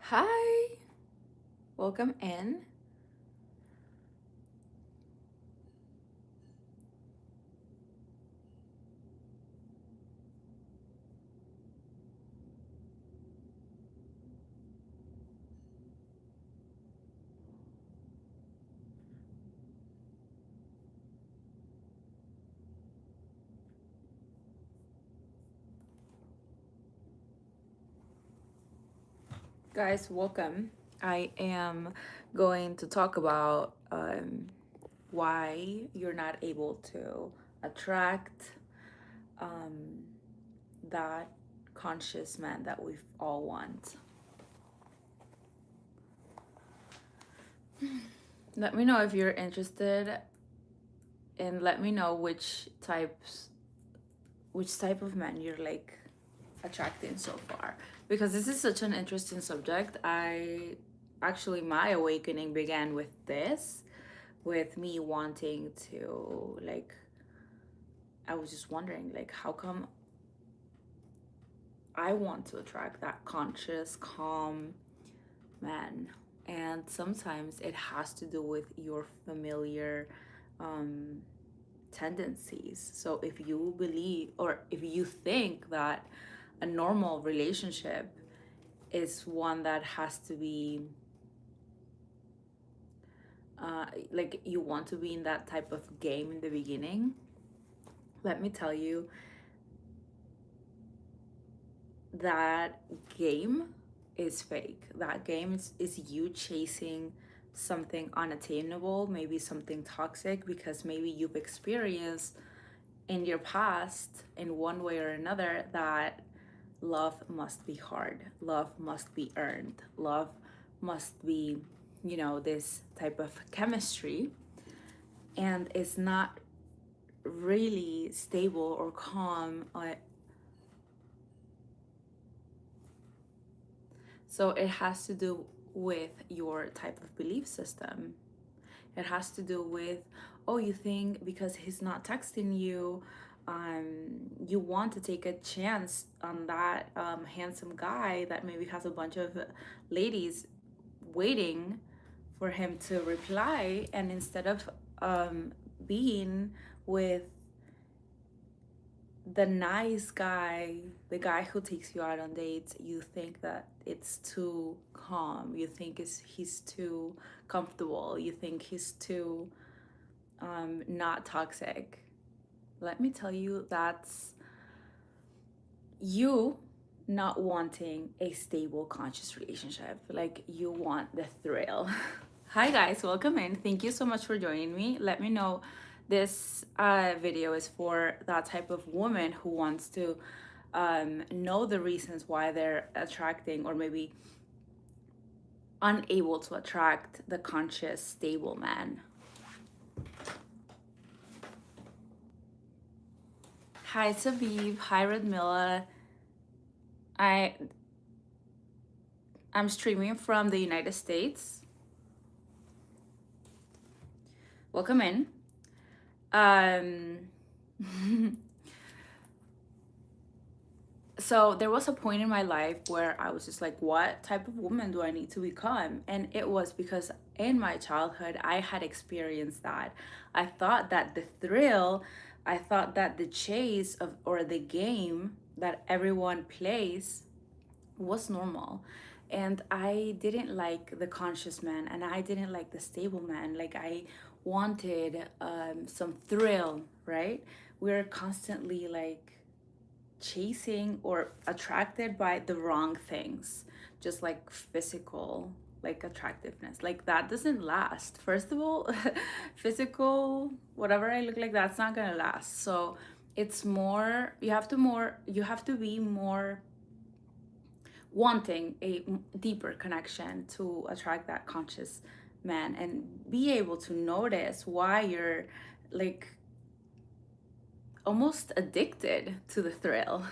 Hi, welcome in. Guys, welcome. I am going to talk about why you're not able to attract um, that conscious man that we all want. Let me know if you're interested, and let me know which type of man you're like attracting so far, because this is such an interesting subject. My awakening began with this, with me wanting to like, I was just wondering like how come I want to attract that conscious calm man. And sometimes it has to do with your familiar um tendencies. So if you believe, or if you think that a normal relationship is one that has to be like you want to be in that type of game in the beginning, let me tell you that game is fake. That game is you chasing something unattainable, maybe something toxic, because maybe you've experienced in your past in one way or another that love must be hard, love must be earned, love must be, this type of chemistry, and it's not really stable or calm. So it has to do with your type of belief system. It has to do with, oh, you think because he's not texting you, you want to take a chance on that handsome guy that maybe has a bunch of ladies waiting for him to reply. And instead of being with the nice guy, the guy who takes you out on dates, you think that it's too calm. You think he's too comfortable. You think he's too not toxic. Let me tell you, that's you not wanting a stable, conscious relationship. Like you want the thrill. Hi, guys, welcome in. Thank you so much for joining me. Let me know, this video is for that type of woman who wants to know the reasons why they're attracting, or maybe unable to attract, the conscious, stable man. Hi, Sabib. Hi, Radmila. I I'm streaming from the United States. Welcome in. Um, so there was a point in my life where I was just like, what type of woman do I need to become? And it was because in my childhood, I had experienced that. I thought that the thrill, I thought that the chase of, or the game that everyone plays was normal. And I didn't like the conscious man, and I didn't like the stable man. Like I wanted some thrill, right? We're constantly like chasing or attracted by the wrong things, just like physical, like attractiveness, like that doesn't last. First of all, physical, whatever I look like, that's not gonna last. So it's more, you have to be more wanting a deeper connection to attract that conscious man, and be able to notice why you're like almost addicted to the thrill,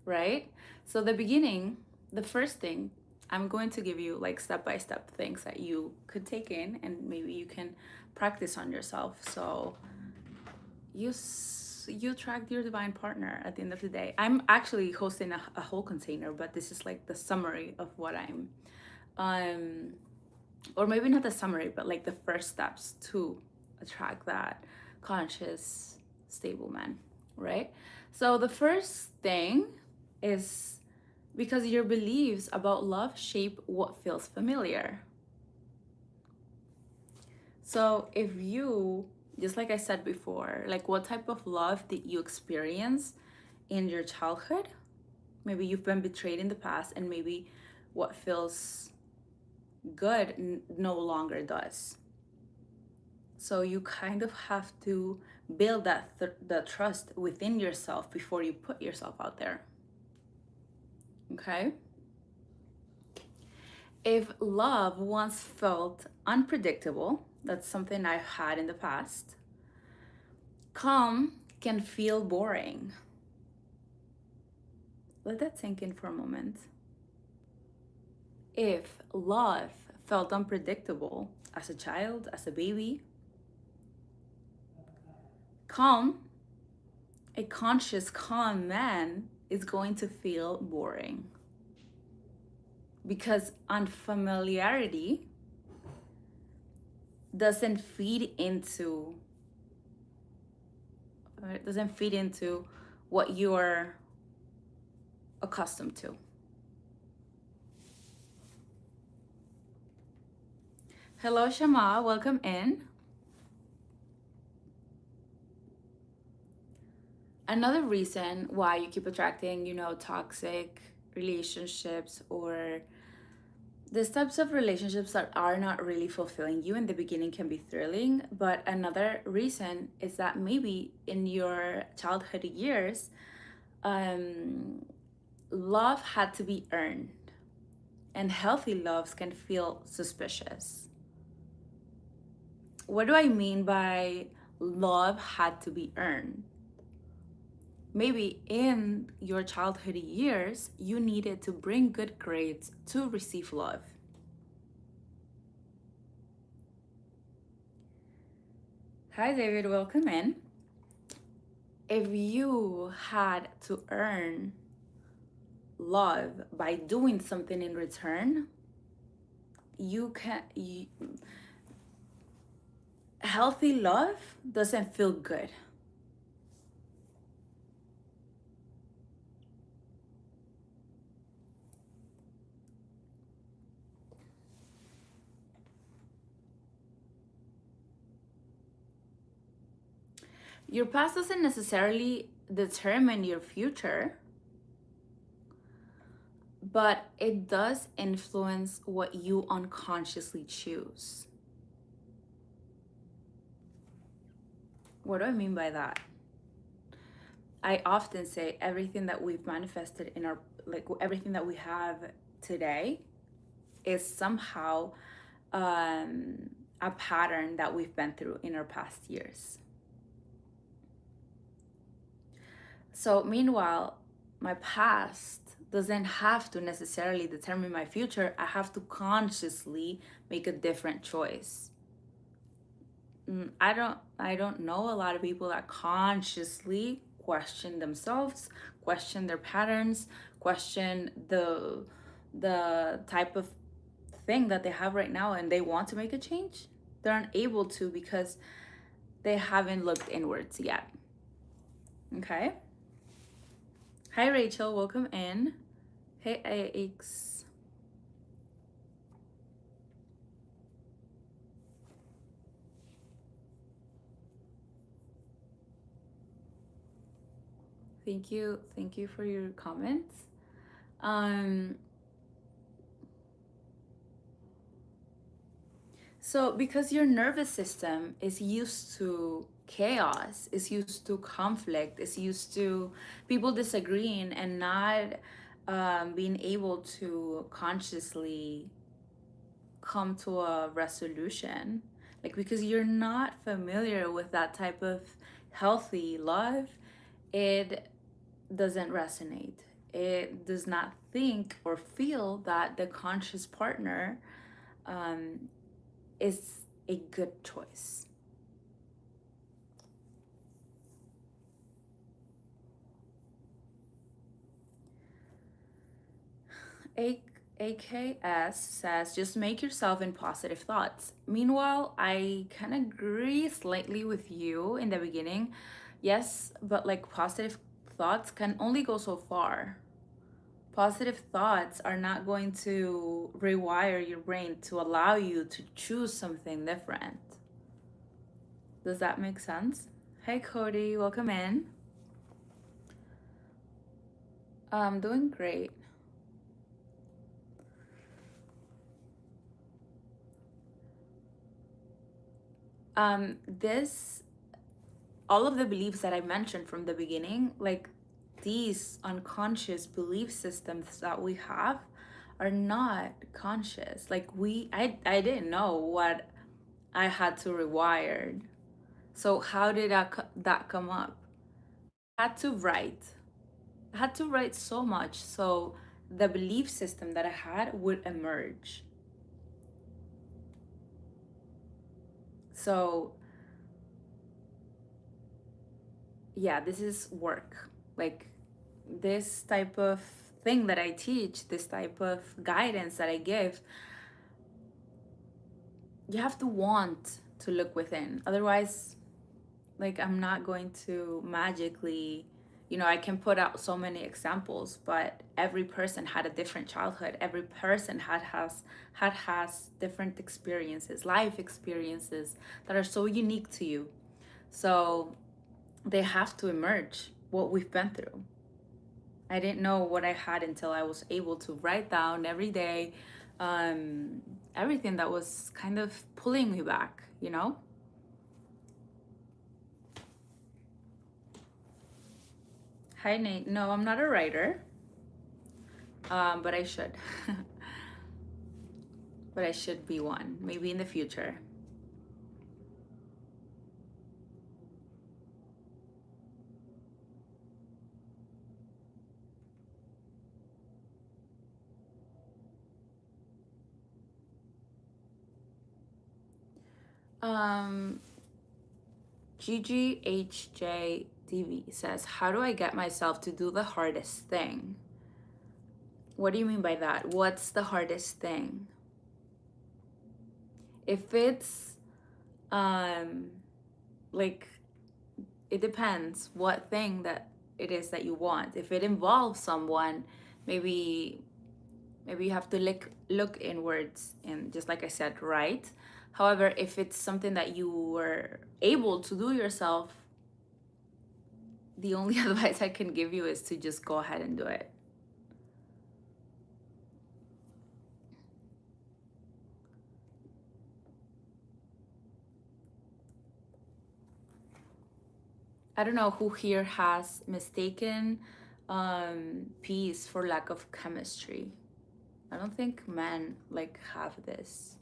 right? So the beginning, the first thing, I'm going to give you like step by step things that you could take in, and maybe you can practice on yourself. So you attract your divine partner at the end of the day. I'm actually hosting a whole container, but this is like the summary of what I'm um or maybe not the summary, but like the first steps to attract that conscious, stable man, right? So the first thing is because your beliefs about love shape what feels familiar. So if you, just like I said before, like what type of love did you experience in your childhood? Maybe you've been betrayed in the past, and maybe what feels good no longer does. So you kind of have to build the trust within yourself before you put yourself out there. Okay? If love once felt unpredictable, that's something I've had in the past, calm can feel boring. Let that sink in for a moment. If love felt unpredictable as a child, as a baby, calm, a conscious, calm man is going to feel boring because unfamiliarity doesn't feed into what you're accustomed to. Hello, Shama, welcome in. Another reason why you keep attracting, toxic relationships or these types of relationships that are not really fulfilling you in the beginning can be thrilling, but another reason is that maybe in your childhood years, love had to be earned, and healthy loves can feel suspicious. What do I mean by love had to be earned? Maybe in your childhood years, you needed to bring good grades to receive love. Hi, David, welcome in. If you had to earn love by doing something in return, healthy love doesn't feel good. Your past doesn't necessarily determine your future, but it does influence what you unconsciously choose. What do I mean by that? I often say everything that we've manifested in our, like everything that we have today is somehow a pattern that we've been through in our past years. So meanwhile, my past doesn't have to necessarily determine my future. I have to consciously make a different choice. I don't know a lot of people that consciously question themselves, question their patterns, question the type of thing that they have right now, and they want to make a change. They're unable to because they haven't looked inwards yet. Okay? Hi Rachel, welcome in. Hey AX. Thank you for your comments. So because your nervous system is used to chaos, is used to conflict, is used to people disagreeing and not being able to consciously come to a resolution, like because you're not familiar with that type of healthy love, it doesn't resonate. It does not think or feel that the conscious partner is a good choice. AKS says, just make yourself in positive thoughts. Meanwhile, I kind of agree slightly with you in the beginning. Yes, but like positive thoughts can only go so far. Positive thoughts are not going to rewire your brain to allow you to choose something different. Does that make sense? Hey, Cody, welcome in. I'm doing great. This all of the beliefs that I mentioned from the beginning, like these unconscious belief systems that we have are not conscious. Like I didn't know what I had to rewire. So how did that come up? I had to write. I had to write so much so the belief system that I had would emerge. So yeah, this is work. Like this type of thing that I teach, this type of guidance that I give, you have to want to look within. Otherwise, like I'm not going to magically, I can put out so many examples, but every person had a different childhood. Every person has different experiences, life experiences that are so unique to you. So they have to emerge what we've been through. I didn't know what I had until I was able to write down every day um, everything that was kind of pulling me back, you know? Hi, Nate. No, I'm not a writer, but I should. But I should be one, maybe in the future. Um, GGHJDV says, how do I get myself to do the hardest thing? What do you mean by that? What's the hardest thing? If it's um like it depends what thing that it is that you want. If it involves someone, maybe you have to look inwards and just like I said, right? However, if it's something that you were able to do yourself, the only advice I can give you is to just go ahead and do it. I don't know who here has mistaken peace for lack of chemistry. I don't think men like have this.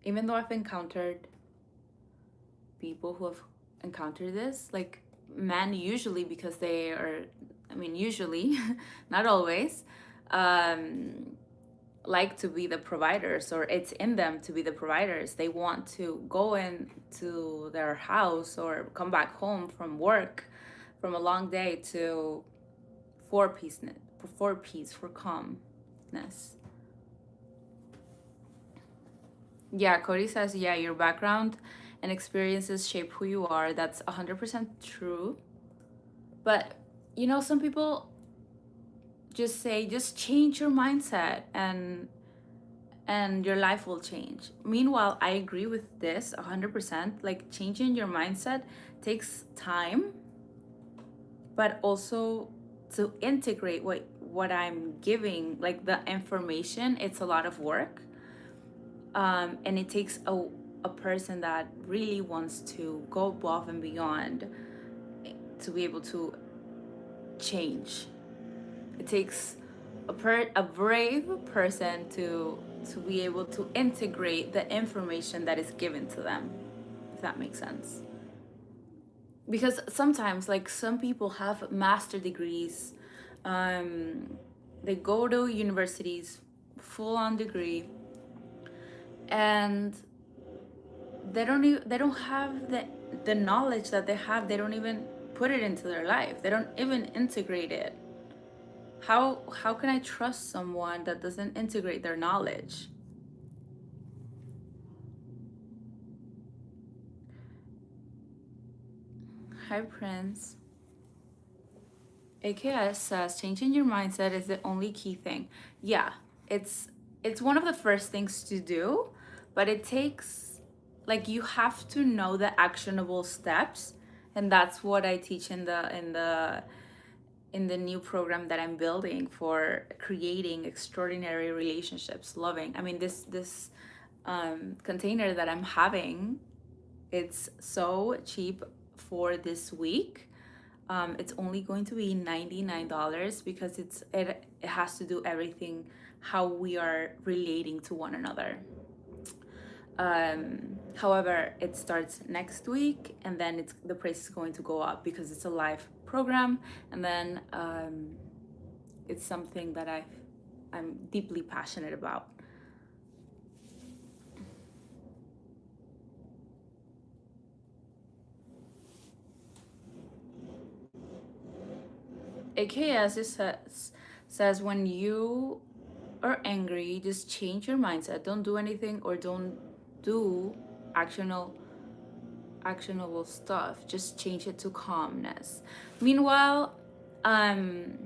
Even though I've encountered people who have encountered this, like men usually, because they are, I mean, usually, not always, um, like to be the providers, or it's in them to be the providers. They want to go into their house or come back home from work from a long day to for peace, for calmness. Yeah, Cody says, yeah, your background and experiences shape who you are. That's 100% true. But, some people just say, just change your mindset and your life will change. Meanwhile, I agree with this 100%. Like, changing your mindset takes time, but also to integrate what I'm giving, like the information, it's a lot of work. And it takes a person that really wants to go above and beyond to be able to change. It takes a brave person to be able to integrate the information that is given to them, if that makes sense. Because sometimes, like, some people have master degrees, um, they go to universities, full on degree, and they don't have the knowledge that they have. They don't even put it into their life. They don't even integrate it. How can I trust someone that doesn't integrate their knowledge? Hi, Prince. AKS says changing your mindset is the only key thing. Yeah, it's it's one of the first things to do, but it takes, like, you have to know the actionable steps, and that's what I teach in the new program that I'm building for creating extraordinary relationships, loving. I mean, this container that I'm having, it's so cheap for this week. It's only going to be $99 because it has to do everything how we are relating to one another. However, it starts next week, and then the price is going to go up because it's a live program, and then it's something that I'm deeply passionate about. AKS just says when you are angry, just change your mindset. Don't do anything, or don't do actionable actionable stuff. Just change it to calmness. Meanwhile, um,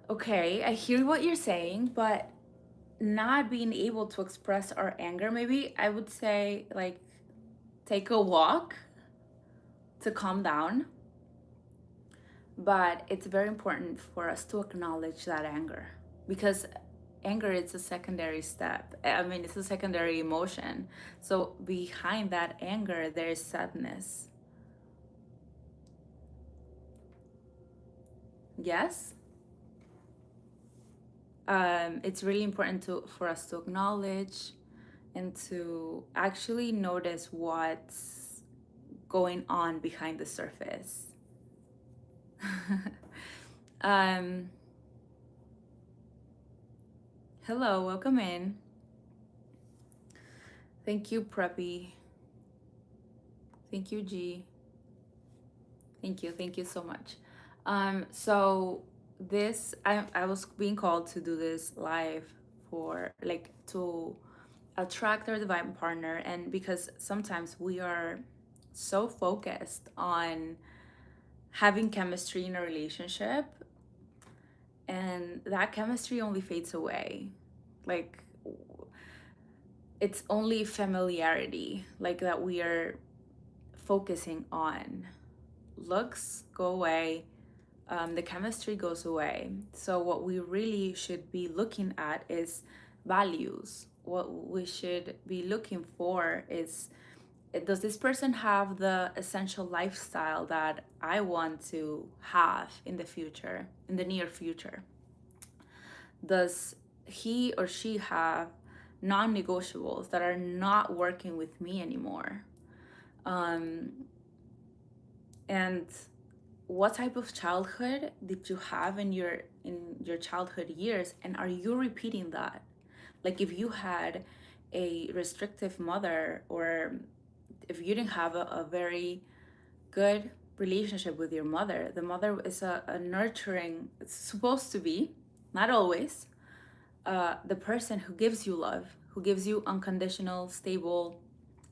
okay, I hear what you're saying, but not being able to express our anger, maybe I would say, like, take a walk to calm down. But it's very important for us to acknowledge that anger, because anger is a secondary step. I mean, it's a secondary emotion. So behind that anger, there's sadness. Yes. It's really important for us to acknowledge and to actually notice what's going on behind the surface. um, Hello, welcome in. Thank you, Preppy. Thank you, G. Thank you so much. So this, I was being called to do this live for, like, to attract our divine partner, and because sometimes we are so focused on having chemistry in a relationship, and that chemistry only fades away. Like, it's only familiarity, like, that we are focusing on. Looks go away, the chemistry goes away. So what we really should be looking at is values. What we should be looking for is, does this person have the essential lifestyle that I want to have in the future, in the near future? Does he or she have non-negotiables that are not working with me anymore? Um, and what type of childhood did you have in your childhood years, and are you repeating that? Like, if you had a restrictive mother, or if you didn't have a very good relationship with your mother, the mother is a nurturing, it's supposed to be, not always, the person who gives you love, who gives you unconditional, stable.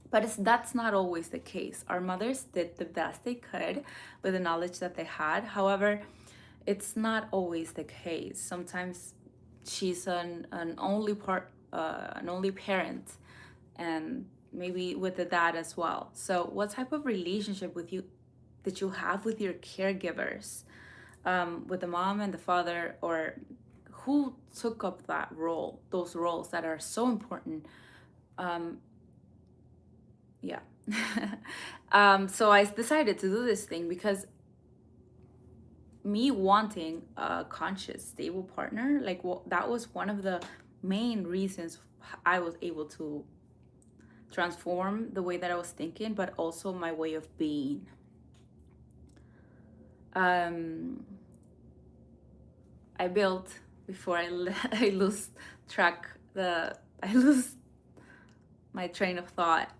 But that's not always the case. Our mothers did the best they could with the knowledge that they had. However, it's not always the case. Sometimes she's an only parent, and maybe with the dad as well. So what type of relationship with you that you have with your caregivers, with the mom and the father, or who took up that role, those roles that are so important? um, yeah. So I decided to do this thing because me wanting a conscious, stable partner, like, well, that was one of the main reasons I was able to transform the way that I was thinking, but also my way of being. Um, I built, before I lose track, I lose my train of thought.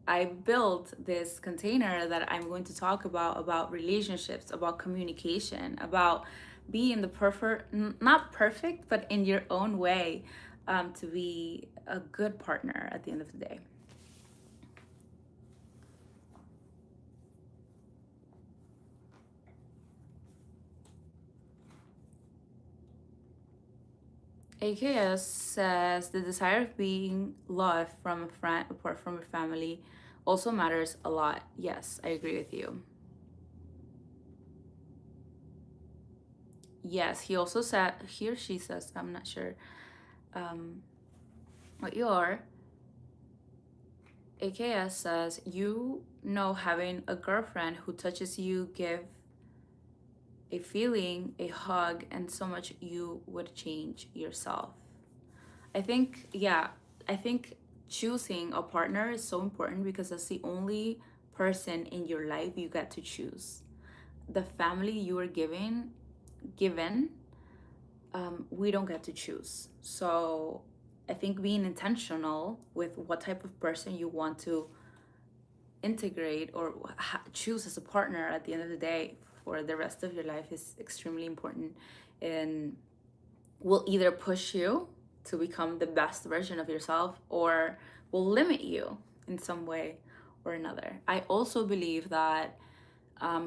I built this container that I'm going to talk about relationships, about communication, about be in the perfect, not perfect, but in your own way, to be a good partner at the end of the day. AKS says the desire of being loved from a friend apart from a family also matters a lot. Yes, I agree with you. Yes, he also said, he or she says, I'm not sure um, what you are. AKS says, you know, having a girlfriend who touches you, give a feeling, a hug, and so much you would change yourself. I think, yeah, I think choosing a partner is so important because that's the only person in your life you get to choose. The family you are given, we don't get to choose. So I think being intentional with what type of person you want to integrate or choose as a partner at the end of the day for the rest of your life is extremely important, and will either push you to become the best version of yourself or will limit you in some way or another. I also believe that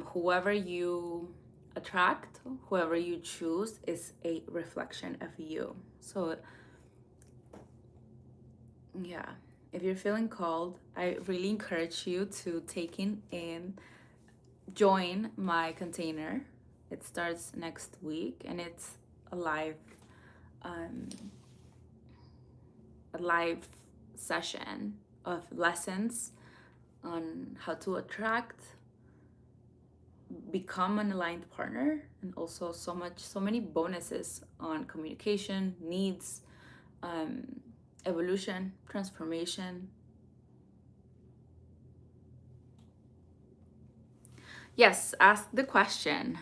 whoever you attract, whoever you choose, is a reflection of you. So, yeah, if you're feeling called, I really encourage you to take in join my container. It starts next week, and it's a live um, a live session of lessons on how to attract, become an aligned partner, and also so many bonuses on communication, needs, um, evolution, transformation. Yes, ask the question.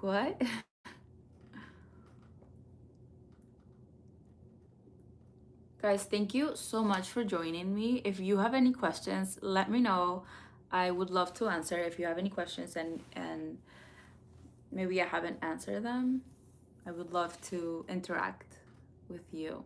What? Guys, thank you so much for joining me. If you have any questions, let me know. I would love to answer if you have any questions, and maybe I haven't answered them. I would love to interact with you.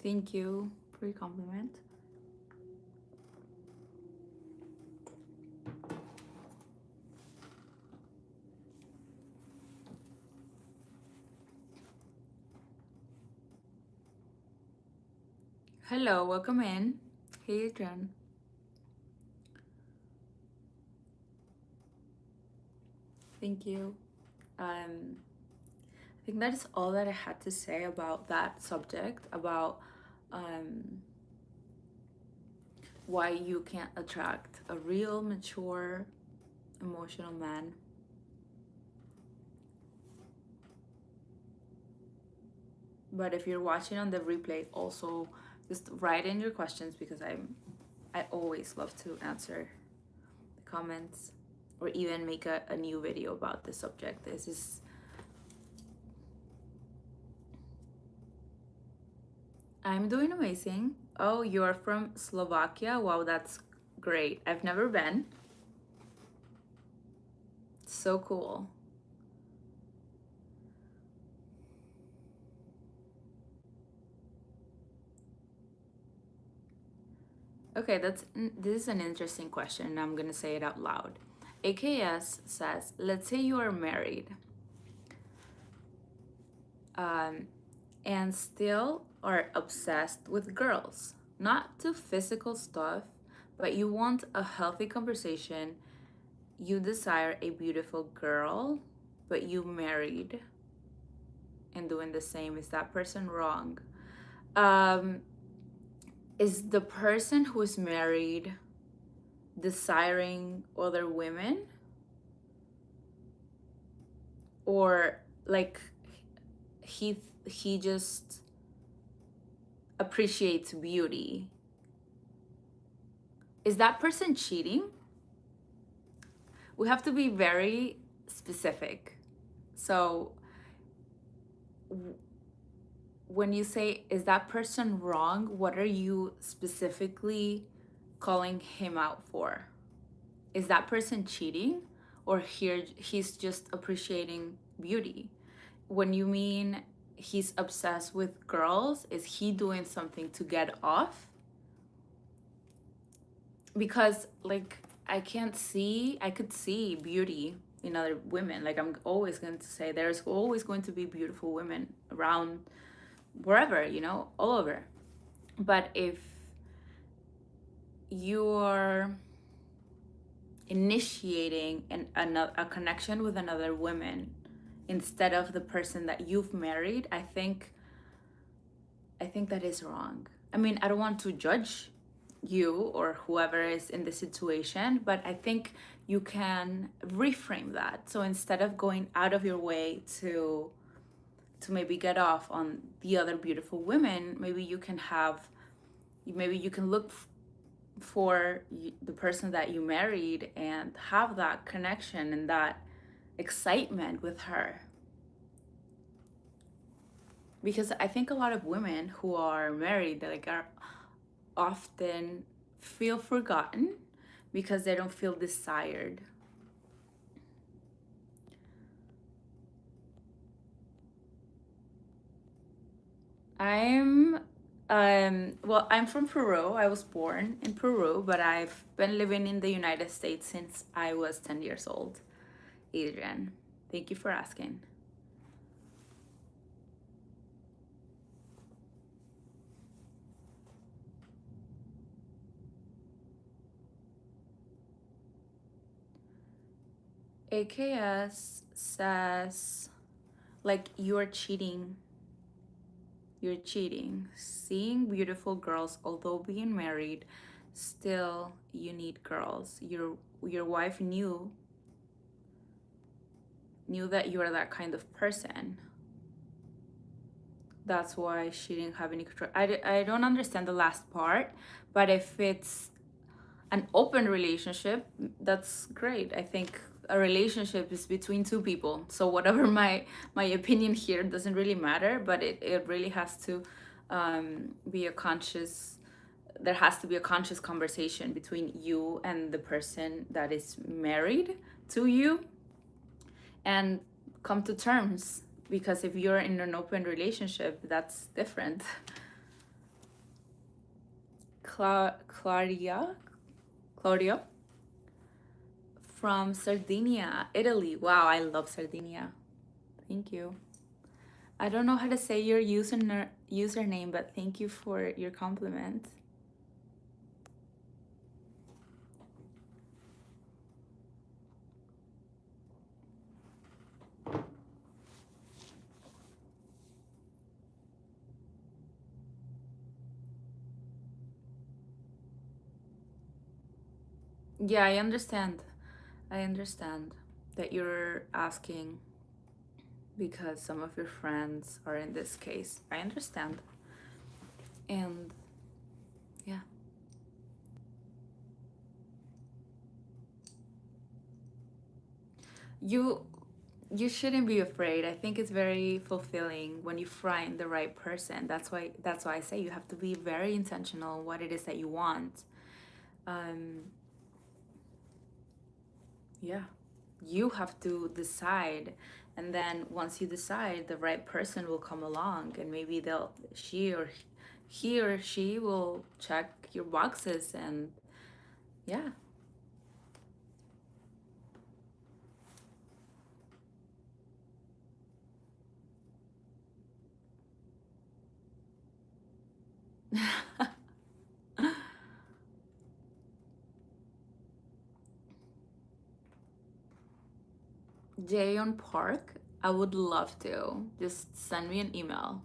Thank you for your compliment. Hello, welcome in. Hey, Adrian. Thank you. I think that is all that I had to say about that subject, about um, why you can't attract a real, mature, emotional man. But if you're watching on the replay, also just write in your questions because I always love to answer the comments or even make a new video about this subject. This is I'm doing amazing. Oh, you're from Slovakia? Wow, that's great. I've never been. So cool. Okay, this is an interesting question, and I'm gonna say it out loud. AKS says, let's say you are married, um, and still are obsessed with girls, not to physical stuff, but you want a healthy conversation. You desire a beautiful girl, but you married and doing the same. Is that person wrong? Um, is the person who is married desiring other women, or like he just appreciates beauty, is that person cheating? We have to be very specific. So when you say, is that person wrong? What are you specifically calling him out for? Is that person cheating, or he's just appreciating beauty? When you mean he's obsessed with girls, is he doing something to get off? Because like I could see beauty in other women. Like I'm always going to say there's always going to be beautiful women around wherever, all over. But if you're initiating a connection with another woman instead of the person that you've married, I think that is wrong. I mean, I don't want to judge you or whoever is in the situation, but I think you can reframe that. So instead of going out of your way to maybe get off on the other beautiful women, maybe you can look for the person that you married and have that connection and that excitement with her. Because I think a lot of women who are married, they like are often feel forgotten because they don't feel desired. I'm I'm from Peru. I was born in Peru, but I've been living in the United States since I was 10 years old. Adrian, thank you for asking. AKS says like you're cheating. Seeing beautiful girls, although being married, still you need girls. Your wife knew that you are that kind of person. That's why she didn't have any control. I don't understand the last part, but if it's an open relationship, that's great. I think a relationship is between two people. So whatever my opinion here doesn't really matter, but it really has to be a conscious, there has to be a conscious conversation between you and the person that is married to you, and come to terms, because if you're in an open relationship, that's different. Claudia from Sardinia, Italy. Wow, I love Sardinia. Thank you. I don't know how to say your username, but thank you for your compliment. Yeah, I understand. I understand that you're asking because some of your friends are in this case. I understand. And yeah. You you shouldn't be afraid. I think it's very fulfilling when you find the right person. That's why I say you have to be very intentional on what it is that you want. Um yeah. You have to decide, and then once you decide, the right person will come along, and maybe he or she will check your boxes, and yeah. Jayon Park, I would love to. Just send me an email.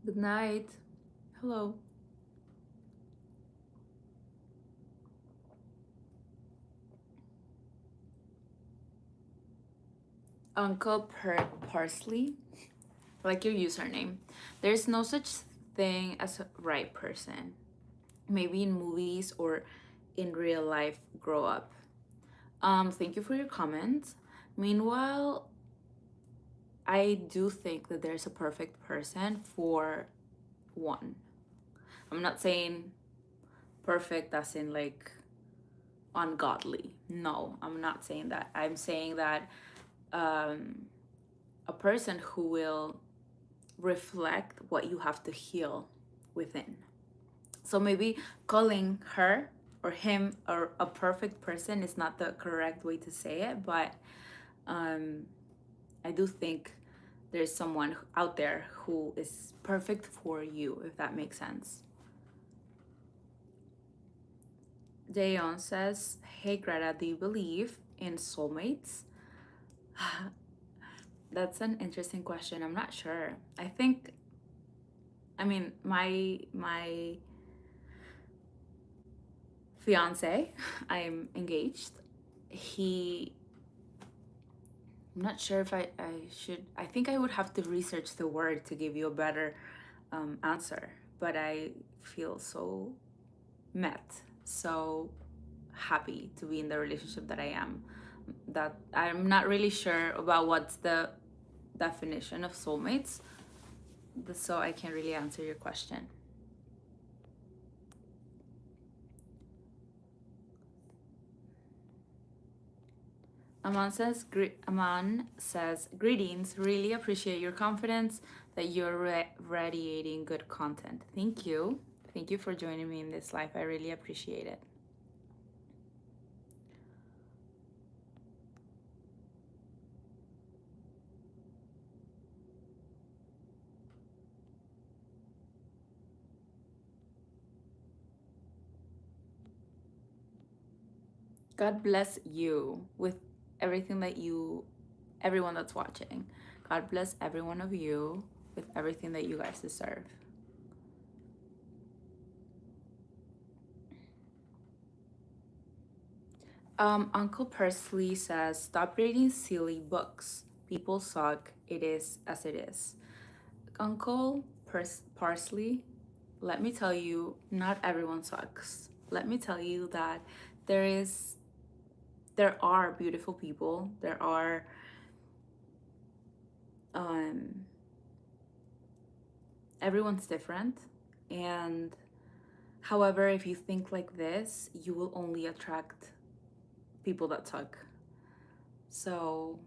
Good night. Hello. Parsley, like your username. There's no such thing as a right person. Maybe in movies or in real life grow up. Thank you for your comments. Meanwhile, I do think that there's a perfect person for one. I'm not saying perfect as in like ungodly. No, I'm not saying that. I'm saying that um, a person who will reflect what you have to heal within. So maybe calling her or him or a perfect person is not the correct way to say it, but um, I do think there's someone out there who is perfect for you, if that makes sense. Dayon says, "Hey Greta, do you believe in soulmates?" That's an interesting question. I'm not sure. I think, I mean, my fiance, I'm engaged. He, I'm not sure if I should. I think I would have to research the word to give you a better answer. But I feel so met, so happy to be in the relationship that I am. That I'm not really sure about what's the definition of soulmates, so I can't really answer your question. Aman says, greetings. Really appreciate your confidence that you're radiating good content. Thank you. Thank you for joining me in this life. I really appreciate it. God bless you with everything that you, everyone that's watching. God bless every one of you with everything that you guys deserve. Uncle Persley says, stop reading silly books. People suck. It is as it is. Uncle Parsley, let me tell you, not everyone sucks. Let me tell you that there is, there are beautiful people. There are, um, everyone's different. And however, if you think like this, you will only attract people that suck. So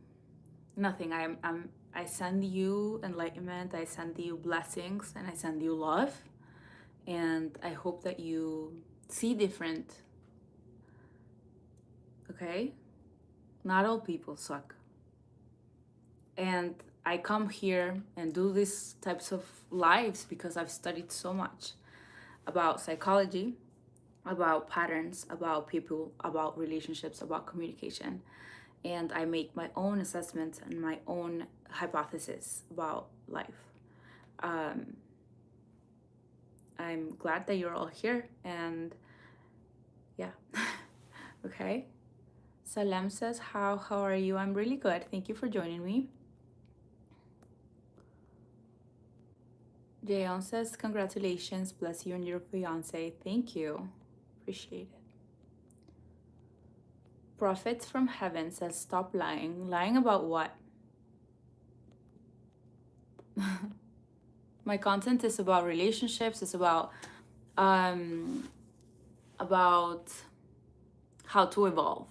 nothing. I send you enlightenment, I send you blessings, and I send you love. And I hope that you see different. Okay? Not all people suck. And I come here and do these types of lives because I've studied so much about psychology, about patterns, about people, about relationships, about communication. And I make my own assessments and my own hypothesis about life. I'm glad that you're all here, and yeah. Okay. Salem says, how are you? I'm really good. Thank you for joining me. Jayon says, congratulations, bless you and your fiance. Thank you. Appreciate it. Prophets from Heaven says, stop lying. Lying about what? My content is about relationships. It's about how to evolve,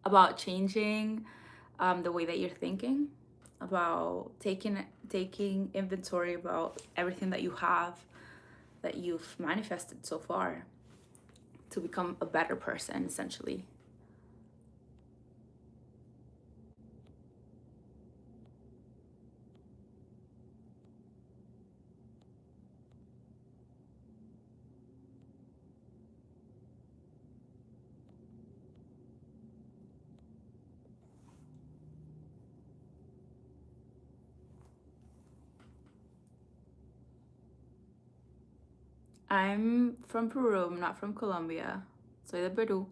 about changing the way that you're thinking, about taking inventory about everything that you have, that you've manifested so far, to become a better person, essentially. I'm from Peru. I'm not from Colombia. Soy de Peru.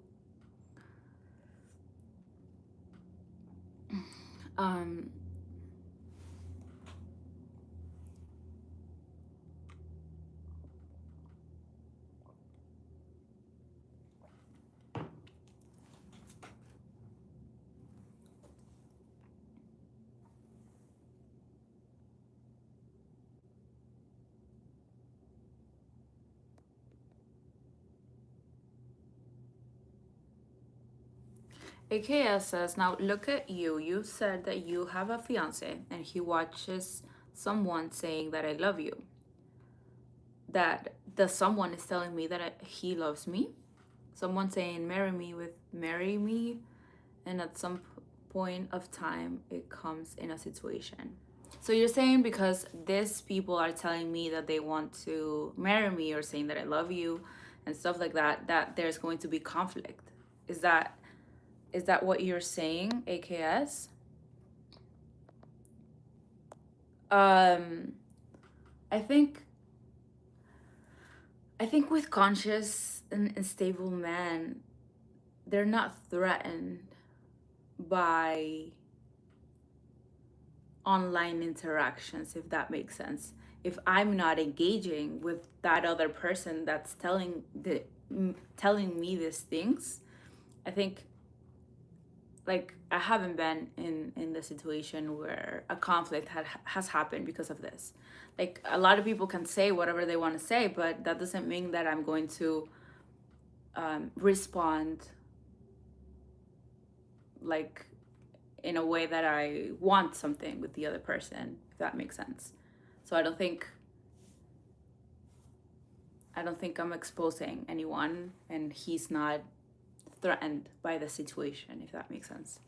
AKS says, now look at you. You said that you have a fiance and he watches someone saying that I love you. That the someone is telling me that he loves me. Someone saying marry me, and at some point of time it comes in a situation. So you're saying because these people are telling me that they want to marry me or saying that I love you and stuff like that, that there's going to be conflict. Is that what you're saying, AKS? Um, I think with conscious and stable men, they're not threatened by online interactions, if that makes sense. If I'm not engaging with that other person that's telling me these things, I think, like, I haven't been in the situation where a conflict has happened because of this. Like, a lot of people can say whatever they want to say, but that doesn't mean that I'm going to respond like in a way that I want something with the other person, if that makes sense. So I don't think I'm exposing anyone, and he's not threatened by the situation, if that makes sense.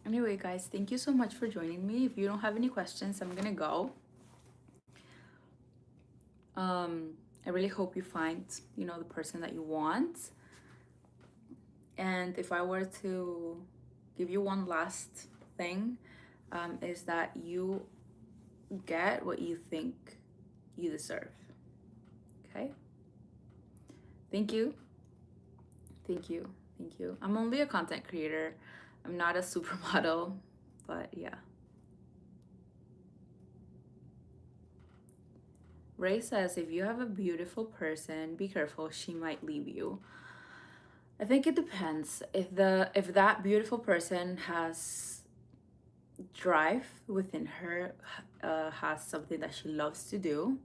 Anyway, guys, thank you so much for joining me. If you don't have any questions, I'm gonna go. I really hope you find, the person that you want. And if I were to give you one last thing, is that you get what you think you deserve. Okay? Thank you. Thank you. Thank you. I'm only a content creator. I'm not a supermodel, but yeah. Ray says, if you have a beautiful person, be careful, she might leave you. I think it depends. If that beautiful person has drive within her, has something that she loves to do,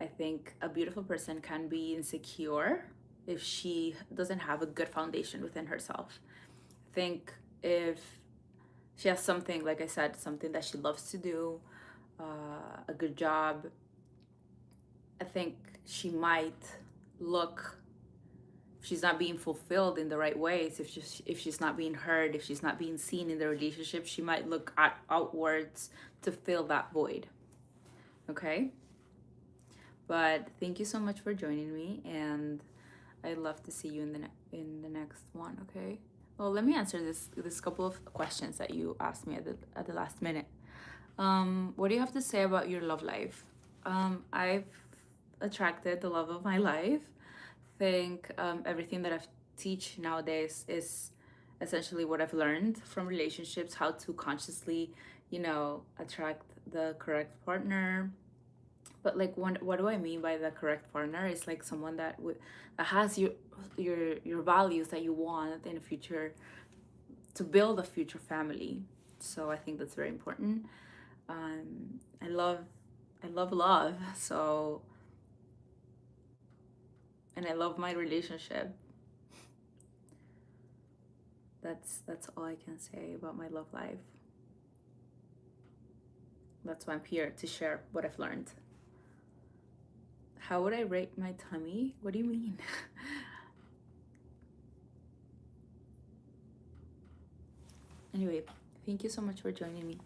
I think a beautiful person can be insecure if she doesn't have a good foundation within herself. I think if she has something, like I said, something that she loves to do, a good job, I think she might look, if she's not being fulfilled in the right ways, if she's not being heard, if she's not being seen in the relationship, she might look outwards to fill that void. Okay? But thank you so much for joining me, and I'd love to see you in the next one. Okay? Well, let me answer this couple of questions that you asked me at the last minute. What do you have to say about your love life? I've attracted the love of my life. I think everything that I've teach nowadays is essentially what I've learned from relationships, how to consciously, attract the correct partner. But like, what do I mean by the correct partner? It's like someone that has your values that you want in the future, to build a future family. So I think that's very important. I love love. So, and I love my relationship. That's all I can say about my love life. That's why I'm here to share what I've learned. How would I rate my tummy? What do you mean? Anyway, thank you so much for joining me.